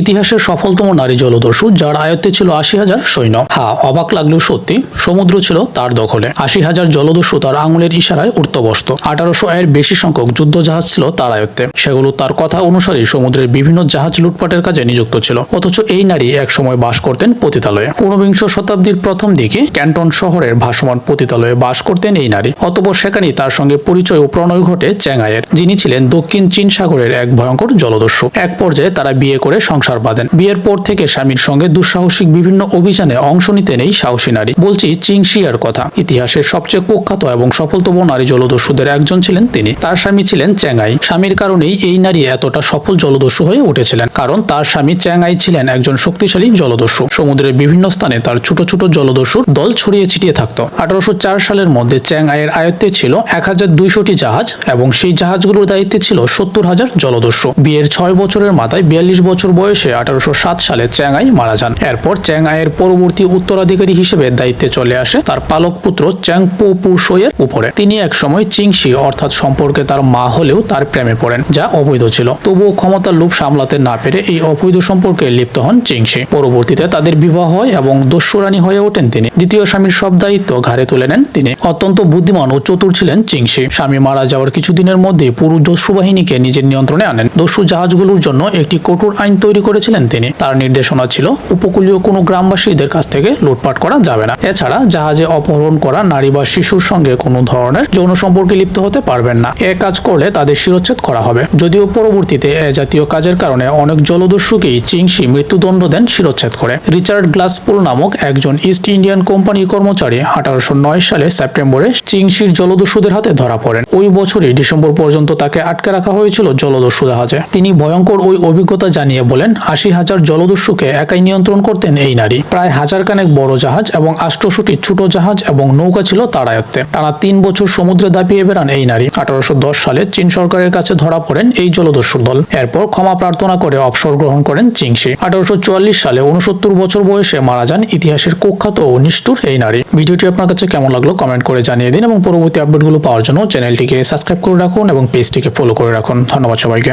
ইতিহাসের সফলতম নারী জলদস্যু, যার আয়ত্তে ছিল ৮০,০০০ সৈন্য। অবাক লাগলেও সত্যি, সমুদ্র ছিল তার দখলে। ৮০,০০০ জলদস্যু তার আঙুলের ইশারায় উঠতে বসত। ১৮০০ এর বেশি সংখ্যক যুদ্ধ জাহাজ ছিল তার আয়ত্তে। সেগুলো তার কথা অনুসারে সমুদ্রের বিভিন্ন জাহাজ লুটপাটের কাজে নিযুক্ত ছিল। অথচ এই নারী একসময় বাস করতেন পতিতালয়ে। ঊনবিংশ শতাব্দীর প্রথম দিকে ক্যান্টন শহরের ভাসমান পতিতালয়ে বাস করতেন এই নারী। অতঃপর সেখানেই তার সঙ্গে পরিচয় ও প্রণয় ঘটে চ্যাংআইয়ের, যিনি ছিলেন দক্ষিণ চীন সাগরের এক ভয়ঙ্কর জলদস্যু। এক পর্যায়ে তারা বিয়ে করে সংসার বাঁধেন। বিয়ের পর থেকে স্বামীর সঙ্গে দুঃসাহসিক বিভিন্ন অভিযানে অংশ নিতেন এই সাহসী নারী। বলছি চিং শিয়ার কথা। ইতিহাসের সবচেয়ে কুখ্যাত এবং সফলতম নারী জলদস্যুদের একজন ছিলেন তিনি। তার স্বামী ছিলেন চ্যাংআই। স্বামীর কারণেই এই নারী এতটা সফল জলদস্যু হয়ে উঠেছিলেন, কারণ তার স্বামী চ্যাংআই ছিলেন একজন শক্তিশালী জলদস্যু। সমুদ্রের বিভিন্ন স্থানে তার ছোট ছোট জলদস্যুর দল ছড়িয়ে ছিটিয়ে থাকত। ১৮০৪ সালের মধ্যে চ্যাংআইয়ের আয়ত্তে ছিল ১,২০০টি জাহাজ এবং সেই জাহাজগুলোর দায়িত্বে ছিল ৭০,০০০ জলদস্যু। বিয়ের ৬ বছরের মাথায় ৪২ বছর বয়সে ১৮০৭ সালে চ্যাংআই মারা যান। এরপর চ্যাংআইয়ের পরবর্তী উত্তরাধিকারী হিসেবে দায়িত্বে চলে আসে তার পালক পুত্র চ্যাংপো পুশোয়ের উপরে। তিনি একসময় চিংশি অর্থাৎ সম্পর্কে তার মা হলেও তার প্রেমে পড়েন, যা অবৈধ ছিল। তবুও ক্ষমতার লোভ সামলাতে না পেরে এই অবৈধ সম্পর্কে লিপ্ত হন চিংশি। পরবর্তীতে তাদের বিবাহ হয় এবং দস্যুরানী হয়ে ওঠেন তিনি। দ্বিতীয় স্বামীর সব দায়িত্ব ঘাড়ে তুলে নেন তিনি। অত্যন্ত বুদ্ধিমান ও চতুর ছিলেন চিংশি। স্বামী মারা যাওয়ার কিছুদিনের মধ্যে পুরো দস্যু বাহিনীকে নিজের নিয়ন্ত্রণে আনেন। দস্যু জাহাজগুলোর জন্য একটি কঠোর আইন তৈরি করেছিলেন তিনি। তার নির্দেশনা ছিল উপকূলীয় কোনো গ্রামবাসীদের কাছ থেকে লুটপাট করা যাবে না। এছাড়া জাহাজে অপহরণ করা নারী বা শিশুর সঙ্গে কোনো ধরনের যৌন সম্পর্কে লিপ্ত হতে পারবেন না। এ কাজ করলে তাদের শিরচ্ছেদ করা হবে। যদিও পরবর্তীতে এ জাতীয় কাজের কারণে অনেক জলদস্যুকেই চিংশি মৃত্যুদণ্ড দেন শিরচ্ছেদ করে। রিচার্ড গ্লাসপুল নামক একজন ইস্ট ইন্ডিয়ান কোম্পানির কর্মচারী ১৮০৯ সালে সেপ্টেম্বরে চিংশির জলদস্যুদের হাতে ধরা পড়েন। ওই বছরই ডিসেম্বর পর্যন্ত তাকে আটকে রাখা হয়েছিল জলদস্যু জাহাজে। তিনি ভয়ঙ্কর ওই অভিজ্ঞতা জানিয়ে বলেন, ৮০,০০০ জলদস্যুকে একাই নিয়ন্ত্রণ করতেন এই নারী। প্রায় ১,০০০ খানেক বড় জাহাজ এবং ৮০০টি ছোট জাহাজ এবং নৌকা ছিল তার আয়ত্তে। টানা ৩ বছর সমুদ্রে দাপিয়ে বেড়ান এই নারী। ১৮১০ সালে চীন সরকারের কাছে ধরা পড়েন এই জলদস্যুর দল। এরপর ক্ষমা প্রার্থনা করে অবসর গ্রহণ করেন চিংশি। ১৮৪৪ সালে ৬৯ বছর বয়সে মারা যান ইতিহাসের কুখ্যাত ও নিষ্ঠুর এই নারী। ভিডিওটি আপনার কাছে কেমন লাগলো কমেন্ট করে জানিয়ে দিন এবং পরবর্তী আপডেটগুলো পাওয়ার জন্য চ্যানেলটিকে সাবস্ক্রাইব করে রাখুন এবং পেজটিকে ফলো করে রাখুন। ধন্যবাদ সবাইকে।